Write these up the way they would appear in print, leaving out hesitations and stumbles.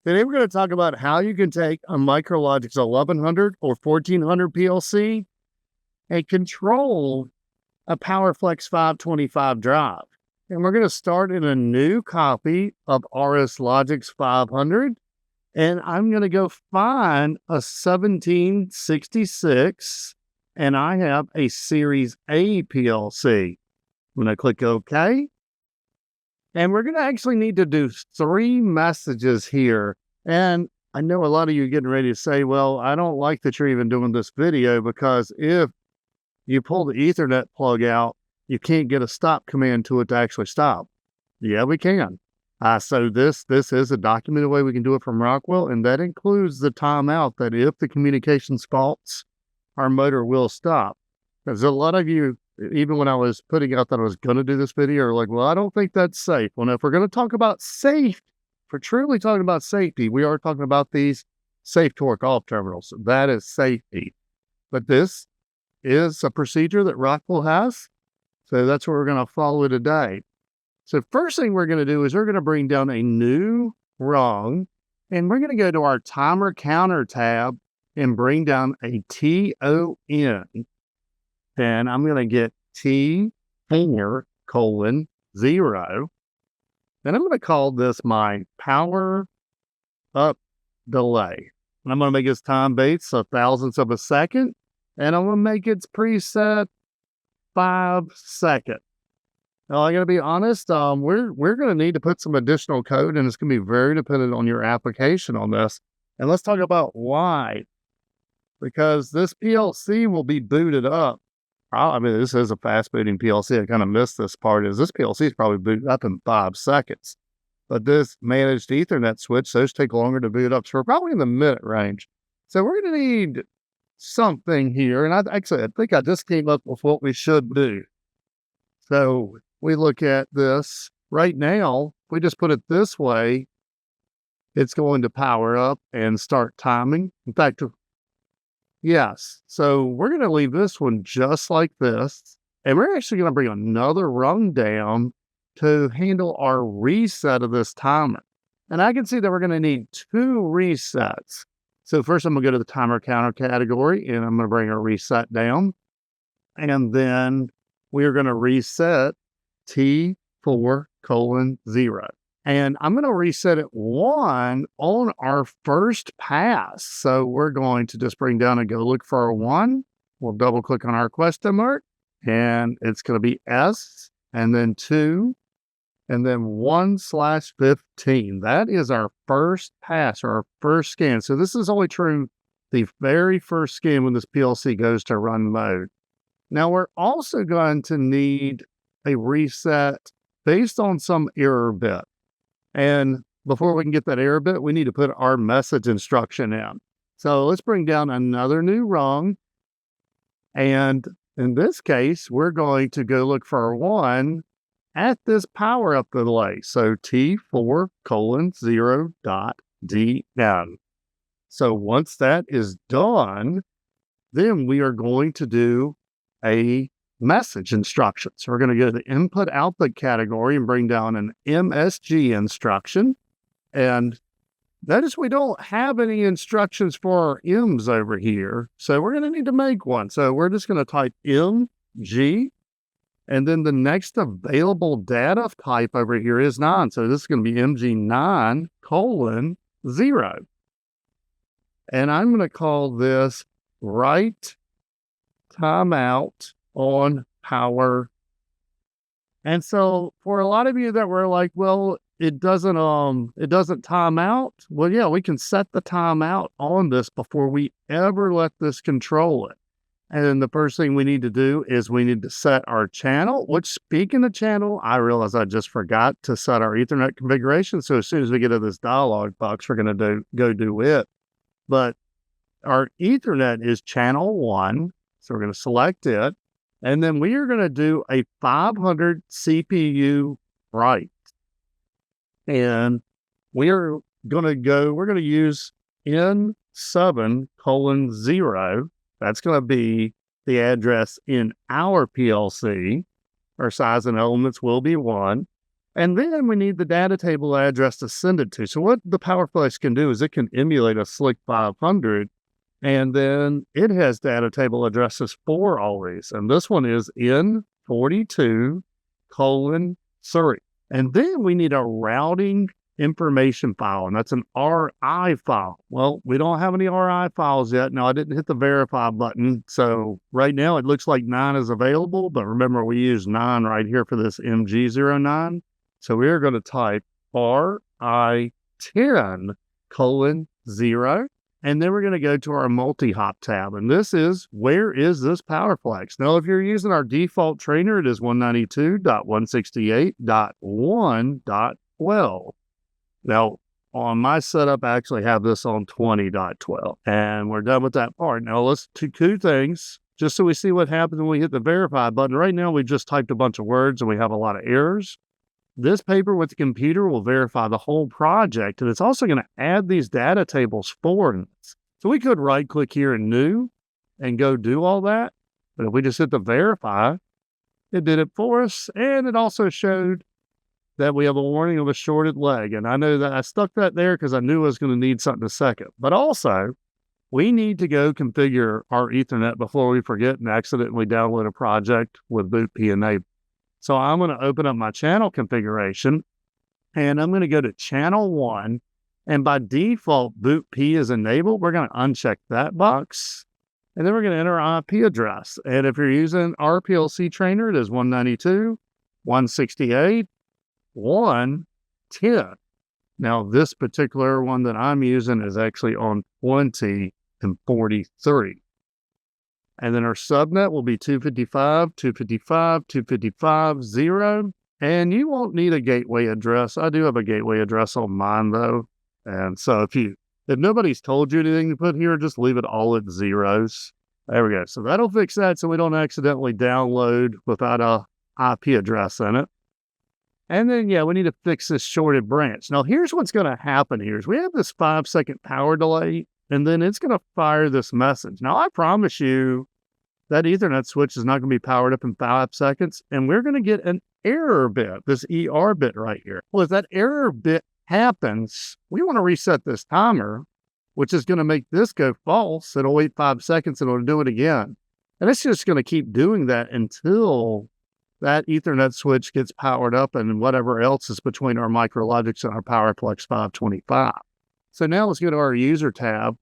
Today we're going to talk about how you can take a Micrologix 1100 or 1400 PLC and control a PowerFlex 525 drive. And we're going to start in a new copy of RSLogix 500. And I'm going to go find a 1766, and I have a Series A PLC. I'm going to click OK. And we're going to actually need to do 3 messages here. And I know a lot of you are getting ready to say, well, I don't like that you're even doing this video, because if you pull the Ethernet plug out, you can't get a stop command to it to actually stop. Yeah, we can. So this is a documented way we can do it from Rockwell, and that includes the timeout that if the communications faults, our motor will stop. Because a lot of you, even when I was putting out that I was going to do this video, are like, well, I don't think that's safe. Well, now, if we're going to talk about safety, if we're truly talking about safety, we are talking about these safe torque off terminals. That is safety. But this is a procedure that Rockwell has. So that's what we're going to follow today. So first thing we're going to do is we're going to bring down a new rung, and we're going to go to our timer counter tab and bring down a TON. And I'm going to get T finger :0. Then I'm going to call this my power up delay. And I'm going to make its time base a thousandths of a second. And I'm going to make its preset 5 seconds. Now, I got to be honest, we're going to need to put some additional code, and it's going to be very dependent on your application on this. And let's talk about why. Because this PLC will be booted up. I mean, this is a fast booting PLC. I kind of missed this part. Is this PLC is probably booted up in 5 seconds. But this managed Ethernet switch, those take longer to boot up. So we're probably in the minute range. So we're going to need something here. And I think I just came up with what we should do. So we look at this right now. If we just put it this way, it's going to power up and start timing. In fact, yes. So we're going to leave this one just like this. And we're actually going to bring another rung down to handle our reset of this timer. And I can see that we're going to need 2 resets. So first I'm going to go to the timer counter category, and I'm going to bring our reset down. And then we're going to reset T4:0. And I'm going to reset it 1 on our first pass. So we're going to just bring down and go look for a 1. We'll double click on our question mark, and it's going to be S, and then 2, and then 1/15. That is our first pass, or our first scan. So this is only true the very first scan when this PLC goes to run mode. Now we're also going to need a reset based on some error bit. And before we can get that error bit, we need to put our message instruction in. So let's bring down another new rung. And in this case, we're going to go look for a 1 at this power up delay. So T4:0.DN. So once that is done, then we are going to do a message instruction. So we're going to go to the input output category and bring down an MSG instruction. And notice we don't have any instructions for our M's over here. So we're going to need to make one. So we're just going to type MG. And then the next available data type over here is 9. So this is going to be MG9:0. And I'm going to call this write timeout on power. And so for a lot of you that were like, well, it doesn't time out. Well, yeah, we can set the timeout on this before we ever let this control it. And then the first thing we need to do is we need to set our channel, which, speaking of channel, I realized I just forgot to set our Ethernet configuration. So as soon as we get to this dialog box, we're going to go do it. But our Ethernet is channel 1. So we're going to select it. And then we are going to do a 500 CPU write. And we're going to use N7:0. That's going to be the address in our PLC. Our size and elements will be 1. And then we need the data table address to send it to. So what the PowerFlex can do is it can emulate a Slick 500, and then it has data table addresses for all these. And this one is N42:3. And then we need a routing information file, and that's an RI file. Well, we don't have any RI files yet. Now, I didn't hit the verify button. So right now it looks like 9 is available, but remember we use 9 right here for this MG09. So we're going to type RI10:0, and then we're going to go to our multi-hop tab. And this is, where is this PowerFlex? Now, if you're using our default trainer, it is 192.168.1.12. Now, on my setup, I actually have this on 20.12, and we're done with that part. Now, let's do 2 things, just so we see what happens when we hit the verify button. Right now, we just typed a bunch of words, and we have a lot of errors. This paper with the computer will verify the whole project, and it's also going to add these data tables for us. So we could right-click here in New and go do all that, but if we just hit the verify, it did it for us, and it also showed that we have a warning of a shorted leg. And I know that I stuck that there because I knew I was going to need something a second. But also, we need to go configure our Ethernet before we forget and accidentally download a project with boot P enabled. So I'm going to open up my channel configuration, and I'm going to go to channel 1. And by default, boot P is enabled. We're going to uncheck that box, and then we're going to enter our IP address. And if you're using our PLC trainer, it is 192.168.1.10. Now, this particular one that I'm using is actually on 20 and 43. And then our subnet will be 255.255.255.0. And you won't need a gateway address. I do have a gateway address on mine, though. And so if nobody's told you anything to put here, just leave it all at zeros. There we go. So that'll fix that so we don't accidentally download without a IP address in it. And then, yeah, we need to fix this shorted branch. Now, here's what's going to happen here is we have this 5-second power delay, and then it's going to fire this message. Now, I promise you that Ethernet switch is not going to be powered up in 5 seconds, and we're going to get an error bit, this ER bit right here. Well, if that error bit happens, we want to reset this timer, which is going to make this go false. It'll wait 5 seconds and it'll do it again. And it's just going to keep doing that until that Ethernet switch gets powered up and whatever else is between our Micrologix and our PowerFlex 525. So now let's go to our user tab.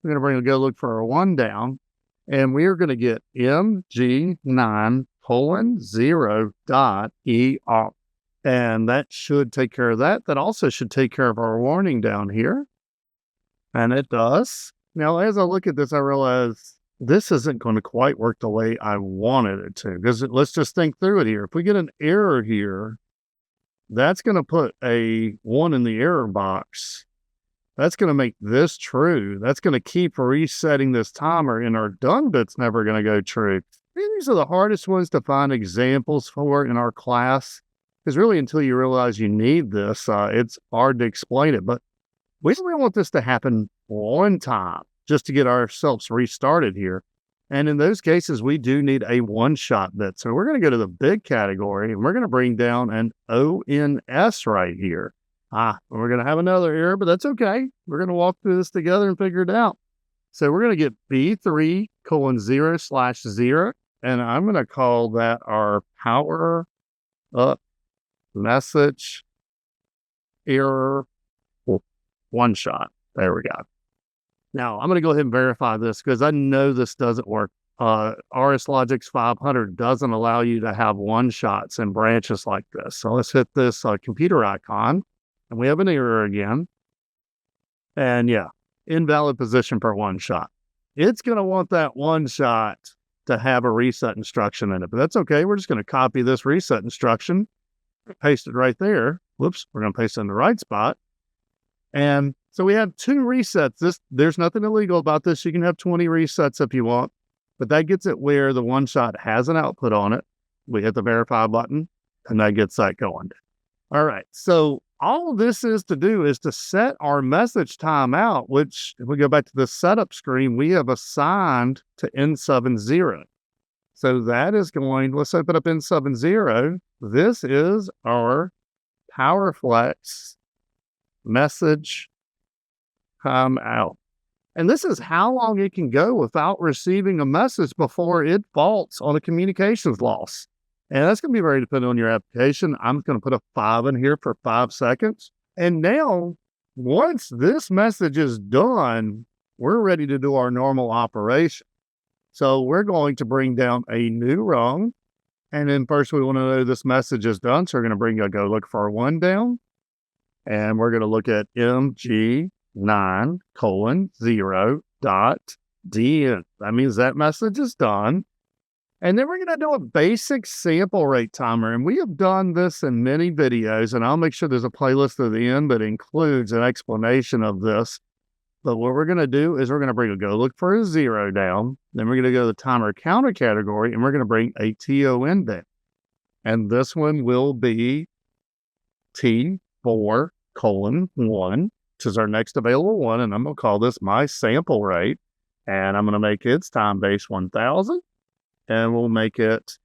We're going to go look for our 1 down, and we're going to get MG9:0.ER. And that should take care of that. That also should take care of our warning down here. And it does. Now, as I look at this, I realize this isn't going to quite work the way I wanted it to. Because let's just think through it here. If we get an error here, that's going to put a 1 in the error box. That's going to make this true. That's going to keep resetting this timer, and our done bit's never going to go true. These are the hardest ones to find examples for in our class, because really until you realize you need this, it's hard to explain it. But we want this to happen 1 time just to get ourselves restarted here. And in those cases, we do need a 1-shot bit. So we're going to go to the big category, and we're going to bring down an ONS right here. We're going to have another error, but that's okay. We're going to walk through this together and figure it out. So we're going to get B3:0/0, and I'm going to call that our power up message error 1-shot. There we go. Now, I'm going to go ahead and verify this because I know this doesn't work. RSLogix 500 doesn't allow you to have 1-shots and branches like this. So let's hit this computer icon. And we have an error again. And yeah, invalid position for 1-shot. It's going to want that 1-shot to have a reset instruction in it. But that's okay. We're just going to copy this reset instruction, paste it right there. Whoops, we're going to paste it in the right spot. And so we have 2 resets. There's nothing illegal about this. You can have 20 resets if you want. But that gets it where the 1-shot has an output on it. We hit the verify button, and that gets that going. All right, so all this is to do is to set our message timeout, which, if we go back to the setup screen, we have assigned to N70. So that is going, let's open up N70. This is our PowerFlex message timeout. And this is how long it can go without receiving a message before it faults on a communications loss. And that's going to be very dependent on your application. I'm going to put a 5 in here for 5 seconds. And now, once this message is done, we're ready to do our normal operation. So we're going to bring down a new rung. And then first we want to know this message is done. So we're going to go look for our 1 down. And we're going to look at MG9:0.DN. That means that message is done. And then we're going to do a basic sample rate timer. And we have done this in many videos, and I'll make sure there's a playlist at the end that includes an explanation of this. But what we're going to do is we're going to go look for a 0 down. Then we're going to go to the timer counter category, and we're going to bring a TON down. And this one will be T4:1, which is our next available one. And I'm going to call this my sample rate. And I'm going to make its time base 1,000. And we'll make it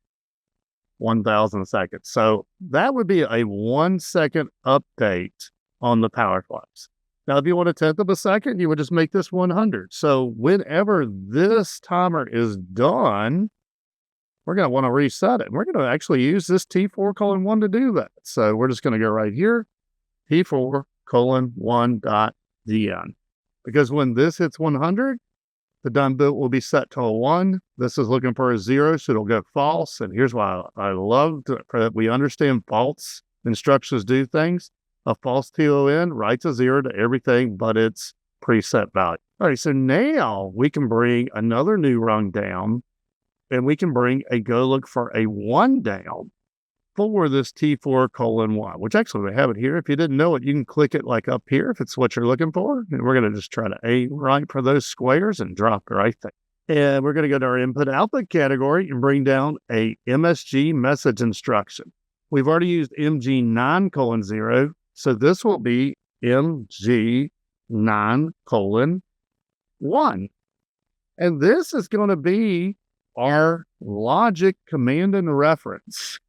1,000 seconds. So that would be a 1 second update on the PowerFlex. Now, if you want a 1/10 of a second, you would just make this 100. So whenever this timer is done, we're going to want to reset it. We're going to actually use this T4:1 to do that. So we're just going to go right here, T4:1.DN. Because when this hits 100, the done bit will be set to a 1. This is looking for a 0, so it'll go false. And here's why I love that we understand false instructions do things. A false TON writes a 0 to everything but its preset value. All right, so now we can bring another new rung down, and we can bring a go look for a 1 down for this T4:1, which actually we have it here. If you didn't know it, you can click it like up here if it's what you're looking for. And we're going to just try to aim right for those squares and drop the right thing. And we're going to go to our input-output category and bring down a MSG message instruction. We've already used MG9:0, so this will be MG9:1. And this is going to be our logic command and reference.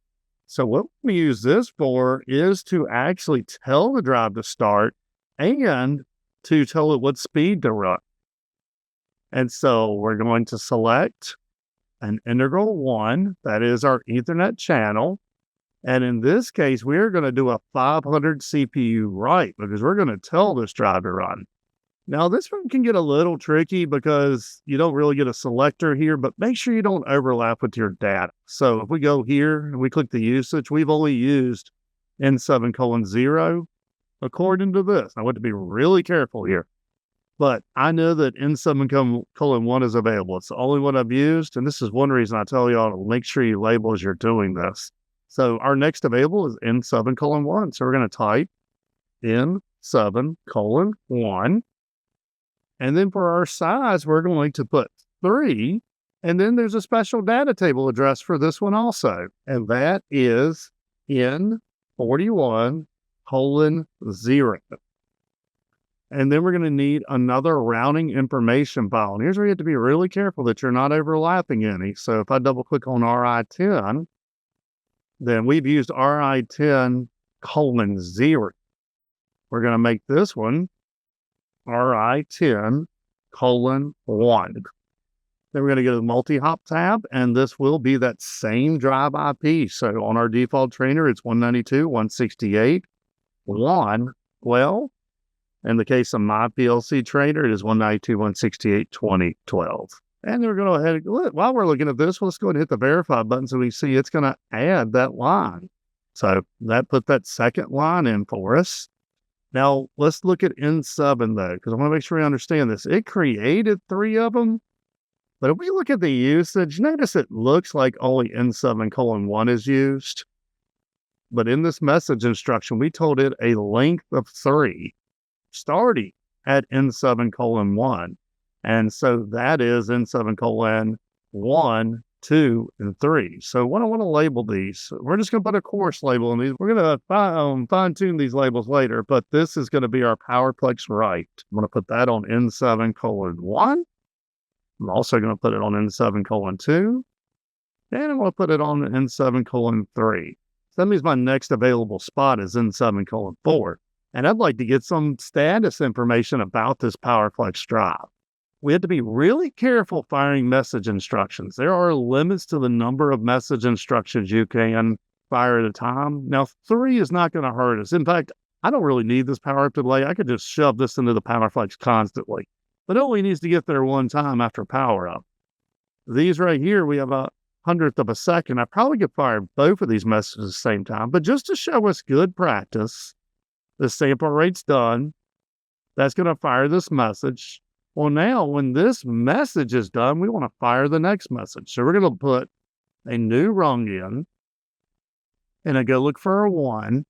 So what we use this for is to actually tell the drive to start and to tell it what speed to run. And so we're going to select an integral 1, that is our Ethernet channel. And in this case, we're going to do a 500 CPU write because we're going to tell this drive to run. Now, this one can get a little tricky because you don't really get a selector here, but make sure you don't overlap with your data. So if we go here and we click the usage, we've only used N7:0 according to this. I want to be really careful here, but I know that N7:1 is available. It's the only one I've used, and this is one reason I tell y'all to make sure you label as you're doing this. So our next available is N7:1. So we're going to type N7:1. And then for our size, we're going to put 3. And then there's a special data table address for this one also. And that is N41:0. And then we're going to need another routing information file. And here's where you have to be really careful that you're not overlapping any. So if I double click on RI10, then we've used RI10:0. We're going to make this one RI10:1. Then we're going to go to the multi-hop tab, and this will be that same drive IP. So on our default trainer, it's 192.168.1. Well, in the case of my PLC trainer, it is 192.168.20.12. And we're going to go ahead and, while we're looking at this, let's go ahead and hit the verify button so we see it's going to add that line. So that put that second line in for us. Now, let's look at N7, though, because I want to make sure we understand this. It created 3 of them, but if we look at the usage, notice it looks like only N7:1 is used. But in this message instruction, we told it a length of 3, starting at N7:1. And so that is N7:1, 2, and 3. So what I want to label these, we're just going to put a course label in these. We're going to fine-tune these labels later, but this is going to be our PowerFlex write. I'm going to put that on N7:1. I'm also going to put it on N7:2. And I'm going to put it on N7:3. So that means my next available spot is N7:4. And I'd like to get some status information about this PowerFlex drive. We have to be really careful firing message instructions. There are limits to the number of message instructions you can fire at a time. Now, 3 is not going to hurt us. In fact, I don't really need this power up delay. I could just shove this into the PowerFlex constantly, but it only needs to get there one time after power up. These right here, we have a 100th of a second. I probably could fire both of these messages at the same time, but just to show us good practice, the sample rate's done. That's going to fire this message. Well, now when this message is done, we want to fire the next message. So we're going to put a new rung in and I go look for a 1.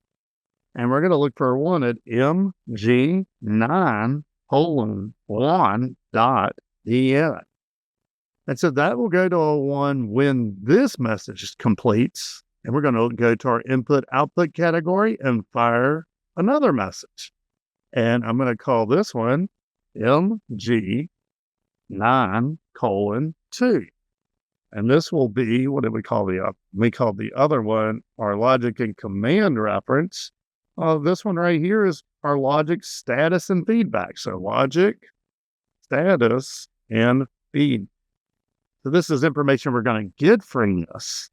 And we're going to look for a 1 at MG9:1.DN. And so that will go to a 1 when this message completes. And we're going to go to our input-output category and fire another message. And I'm going to call this one MG9:2. And this will be, what did we call the other one, our logic and command reference. This one right here is our logic status and feedback. So logic, status, and feed. So this is information we're going to get from this.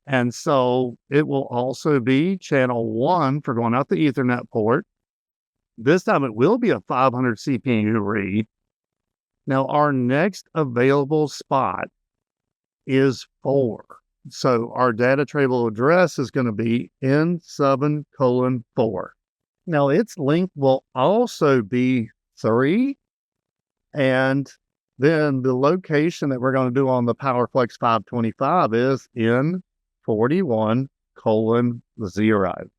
And so it will also be channel 1 for going out the Ethernet port. This time it will be a 500 CPU read. Now our next available spot is 4. So our data table address is going to be N7:4. Now its length will also be 3. And then the location that we're going to do on the PowerFlex 525 is N41:0.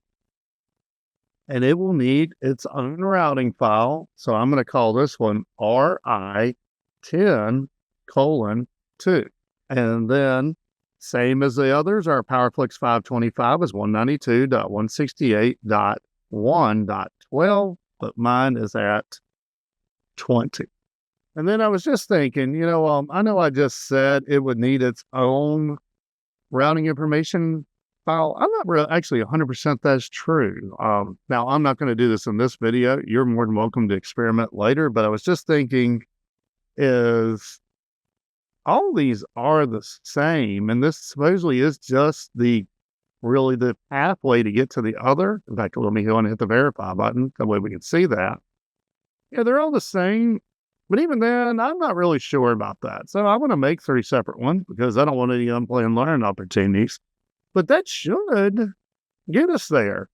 And it will need its own routing file. So I'm going to call this one RI10:2. And then, same as the others, our PowerFlex 525 is 192.168.1.12, but mine is at 20. And then I was just thinking, I know I just said it would need its own routing information file. I'm not actually 100% that's true. Now, I'm not going to do this in this video. You're more than welcome to experiment later, but I was just thinking is all these are the same, and this supposedly is just the pathway to get to the other. In fact, let me go and hit the verify button. That way we can see that. Yeah, they're all the same, but even then, I'm not really sure about that. So I want to make 3 separate ones because I don't want any unplanned learning opportunities. But that should get us there.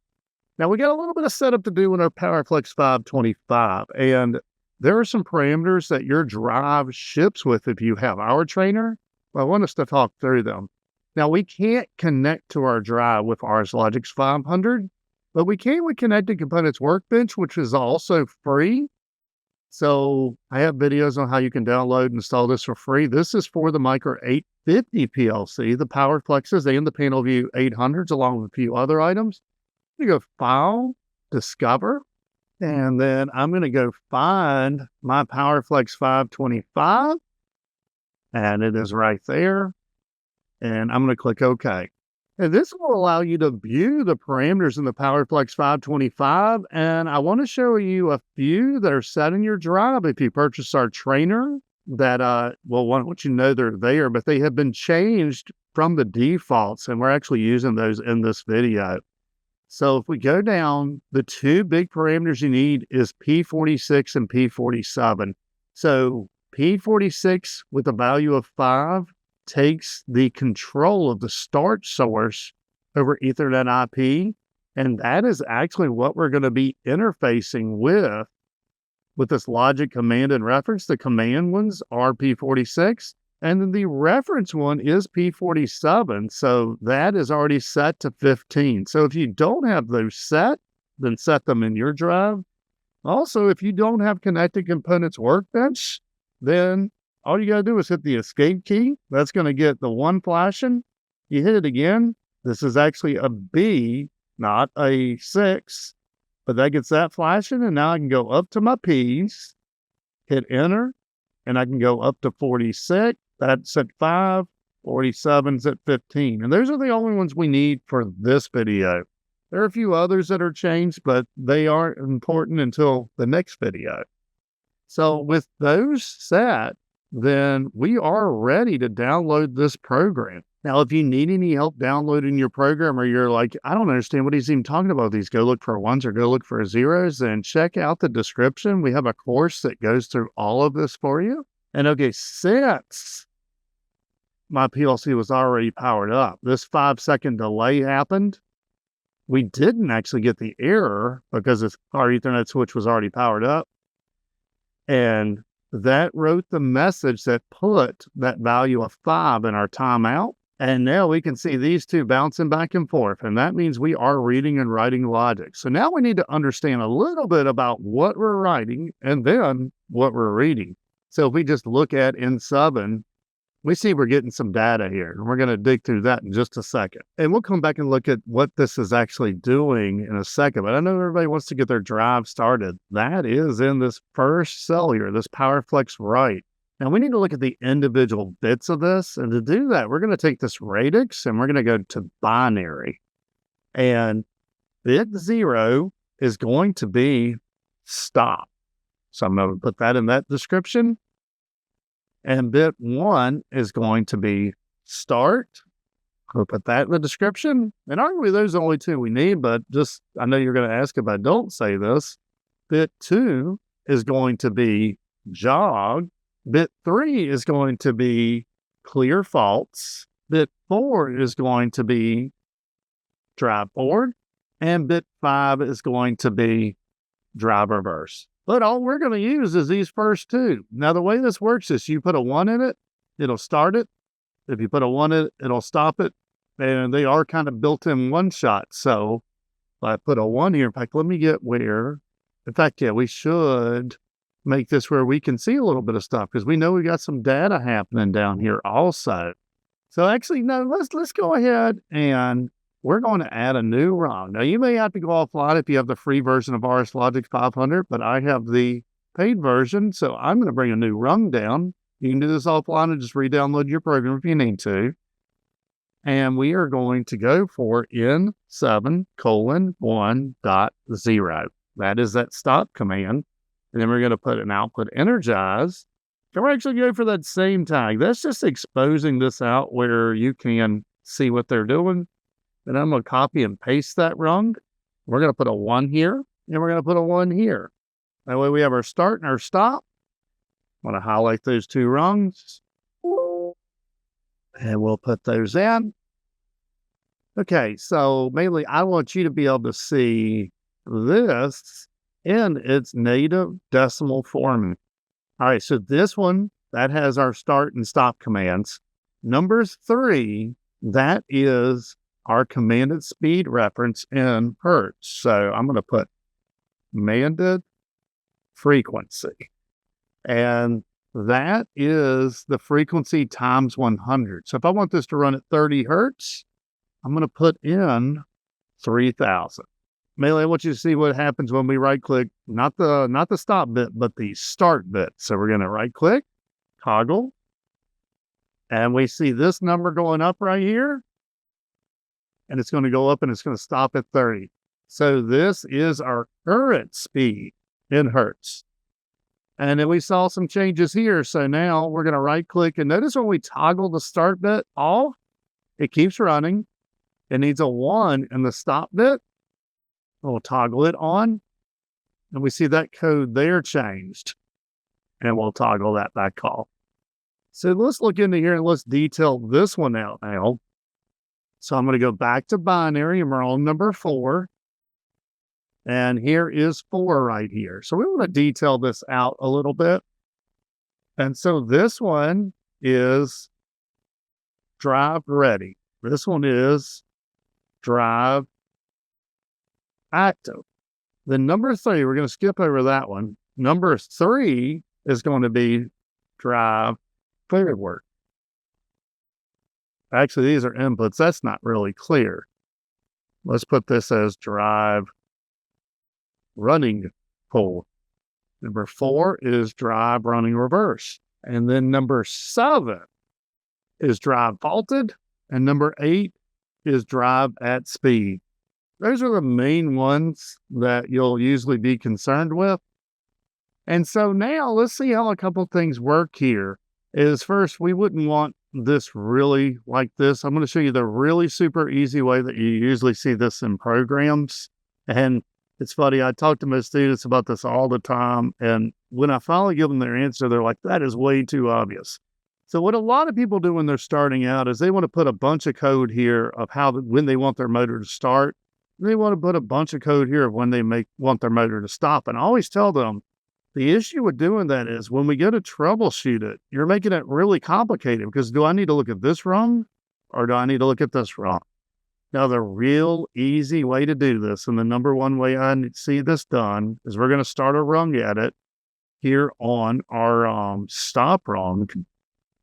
Now, we got a little bit of setup to do with our PowerFlex 525, and there are some parameters that your drive ships with if you have our trainer. I want us to talk through them. Now, we can't connect to our drive with RSLogix 500, but we can with Connected Components Workbench, which is also free. So I have videos on how you can download and install this for free. This is for the Micro 850 PLC, the PowerFlexes, and the PanelView 800s, along with a few other items. You go File, Discover, and then I'm going to go find my PowerFlex 525, and it is right there. And I'm going to click OK. And this will allow you to view the parameters in the PowerFlex 525. And I want to show you a few that are set in your drive if you purchase our trainer that, once you know they're there, but they have been changed from the defaults. And we're actually using those in this video. So if we go down, the 2 big parameters you need is P46 and P47. So P46 with a value of 5 takes the control of the start source over Ethernet IP. And that is actually what we're going to be interfacing with this logic command and reference. The command ones are P46. And then the reference one is P47. So that is already set to 15. So if you don't have those set, then set them in your drive. Also, if you don't have Connected Components Workbench, then all you got to do is hit the escape key. That's going to get the 1 flashing. You hit it again. This is actually a B, not a 6. But that gets that flashing. And now I can go up to my Ps, hit enter, and I can go up to 46. That's at 5. 47's at 15. And those are the only ones we need for this video. There are a few others that are changed, but they aren't important until the next video. So with those set, then we are ready to download this program. Now, if you need any help downloading your program, or you're like, I don't understand what he's even talking about these, go look for ones or go look for zeros, then check out the description. We have a course that goes through all of this for you. And okay, since my PLC was already powered up, this 5-second delay happened. We didn't actually get the error because our Ethernet switch was already powered up. And that wrote the message that put that value of 5 in our timeout. And now we can see these two bouncing back and forth. And that means we are reading and writing logic. So now we need to understand a little bit about what we're writing and then what we're reading. So if we just look at N7, we see we're getting some data here. And we're going to dig through that in just a second. And we'll come back and look at what this is actually doing in a second. But I know everybody wants to get their drive started. That is in this first cell here, this PowerFlex write. Now we need to look at the individual bits of this. And to do that, we're going to take this radix and we're going to go to binary. And bit 0 is going to be stop. So I'm going to put that in that description. And bit 1 is going to be start. We'll put that in the description. And arguably those are the only two we need, but just, I know you're going to ask if I don't say this. Bit 2 is going to be jog. Bit 3 is going to be clear faults. Bit 4 is going to be drive forward. And bit 5 is going to be drive reverse. But all we're going to use is these first two. Now, the way this works is you put a 1 in it, it'll start it. If you put a 1 in it, it'll stop it. And they are kind of built in one shot. So if I put a 1 here, in fact, let me get where. In fact, yeah, we should make this where we can see a little bit of stuff because we know we got some data happening down here also. So actually, no, let's go ahead and we're going to add a new rung. Now, you may have to go offline if you have the free version of RSLogix 500, but I have the paid version, so I'm going to bring a new rung down. You can do this offline and just re-download your program if you need to. And we are going to go for N7:1.0. That is that stop command. And then we're going to put an output energize. And we're actually going for that same tag. That's just exposing this out where you can see what they're doing. And I'm going to copy and paste that rung. We're going to put a 1 here, and we're going to put a 1 here. That way we have our start and our stop. I'm going to highlight those two rungs. And we'll put those in. Okay, so mainly I want you to be able to see this in its native decimal format. All right, so this one, that has our start and stop commands. Number 3, that is our commanded speed reference in hertz. So I'm going to put commanded frequency. And that is the frequency times 100. So if I want this to run at 30 hertz, I'm going to put in 3000. Mainly I want you to see what happens when we right click, not the stop bit, but the start bit. So we're going to right click, toggle, and we see this number going up right here. And it's going to go up and it's going to stop at 30. So this is our current speed in hertz. And then we saw some changes here. So now we're going to right click and notice when we toggle the start bit off, it keeps running. It needs a 1 in the stop bit. We'll toggle it on. And we see that code there changed. And we'll toggle that back off. So let's look into here and let's detail this one out now. So I'm going to go back to binary and we're on number 4. And here is 4 right here. So we want to detail this out a little bit. And so this one is drive ready. This one is drive active. Then number 3, we're going to skip over that one. Number 3 is going to be drive forward. Actually, these are inputs. That's not really clear. Let's put this as drive running forward. Number 4 is drive running reverse. And then number 7 is drive faulted, and number 8 is drive at speed. Those are the main ones that you'll usually be concerned with. And so now let's see how a couple things work here. Is first, we wouldn't want this really like this. I'm going to show you the really super easy way that you usually see this in programs. And it's funny, I talk to my students about this all the time. And when I finally give them their answer, they're like, that is way too obvious. So what a lot of people do when they're starting out is they want to put a bunch of code here of when they want their motor to start. They want to put a bunch of code here of when they want their motor to stop. And I always tell them, the issue with doing that is when we go to troubleshoot it, you're making it really complicated because do I need to look at this rung or do I need to look at this rung? Now, the real easy way to do this, and the number one way I see this done, is we're going to start a rung edit here on our stop rung.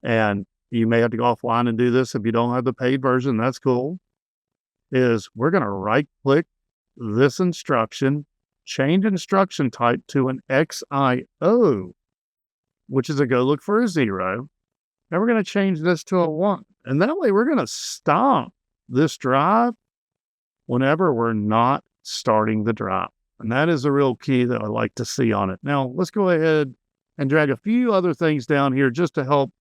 And you may have to go offline and do this if you don't have the paid version. That's cool. Is we're going to right-click this instruction, change instruction type to an XIO, which is a go look for a 0. Now we're going to change this to a 1. And that way we're going to stop this drive whenever we're not starting the drive. And that is a real key that I like to see on it. Now let's go ahead and drag a few other things down here just to help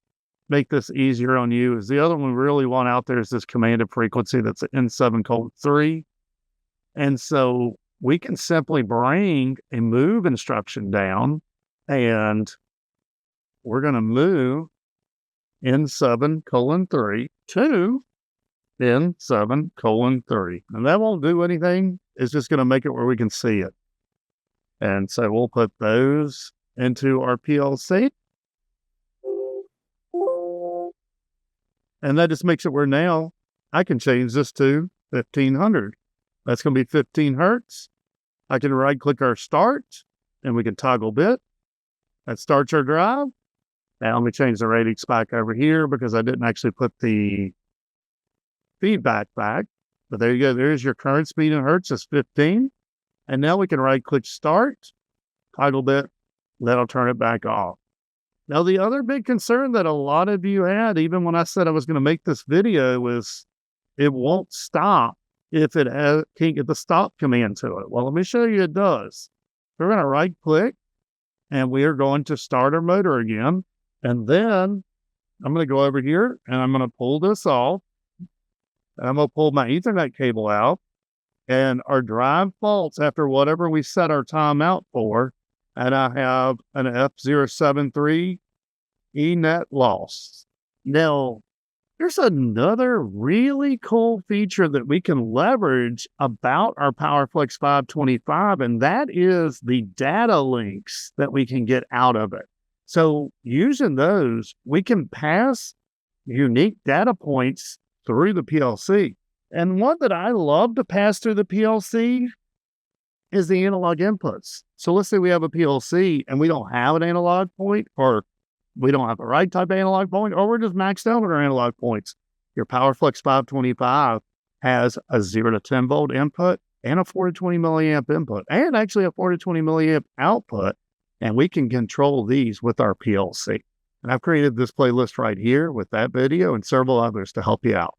make this easier on you. Is the other one we really want out there is this commanded frequency that's N7:3. And so we can simply bring a move instruction down and we're going to move N7:3 to N7:3. And that won't do anything. It's just going to make it where we can see it. And so we'll put those into our PLC. And that just makes it where now I can change this to 1500. That's going to be 15 hertz. I can right click our start and we can toggle bit. That starts our drive. Now let me change the radix back over here because I didn't actually put the feedback back. But there you go. There's your current speed in hertz. It's 15. And now we can right click start, toggle bit. That'll turn it back off. Now, the other big concern that a lot of you had, even when I said I was going to make this video, was it won't stop if it can't get the stop command to it. Well, let me show you it does. We're going to right click and we are going to start our motor again. And then I'm going to go over here and I'm going to pull this off. I'm going to pull my Ethernet cable out and our drive faults after whatever we set our timeout for. And I have an F073 ENet loss. Now, there's another really cool feature that we can leverage about our PowerFlex 525, and that is the data links that we can get out of it. So using those, we can pass unique data points through the PLC. And one that I love to pass through the PLC is the analog inputs. So let's say we have a PLC and we don't have an analog point, or we don't have the right type of analog point, or we're just maxed out on our analog points. Your PowerFlex 525 has a 0 to 10 volt input and a 4 to 20 milliamp input, and actually a 4 to 20 milliamp output. And we can control these with our PLC. And I've created this playlist right here with that video and several others to help you out.